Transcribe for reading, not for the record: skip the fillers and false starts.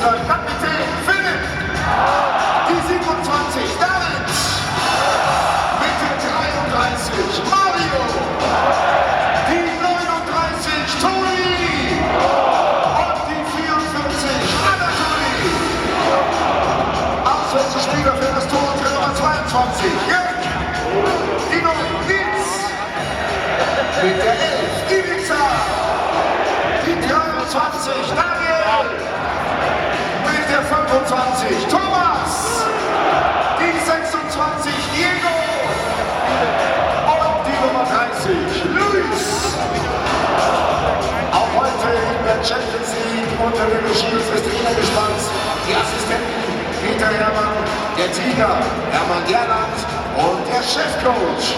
unser Kapitän Philipp. Die 27, David. Mit der 33, Mario. Die 39, Toni. Und die 44, Anatoly. Auswechselspieler für das Tor für Nummer 22, Jörg. Die Nummer Nils. Mit der 11, Ivica. Die 23, Daniel. Mit der 25, Thomas. Die 26, Diego. Und die Nummer 30, Luis. Auch heute in der Champions League unter der Regie des Trainergespanns die Assistenten Peter Hermann, der Tiger Hermann Gerland und der Chefcoach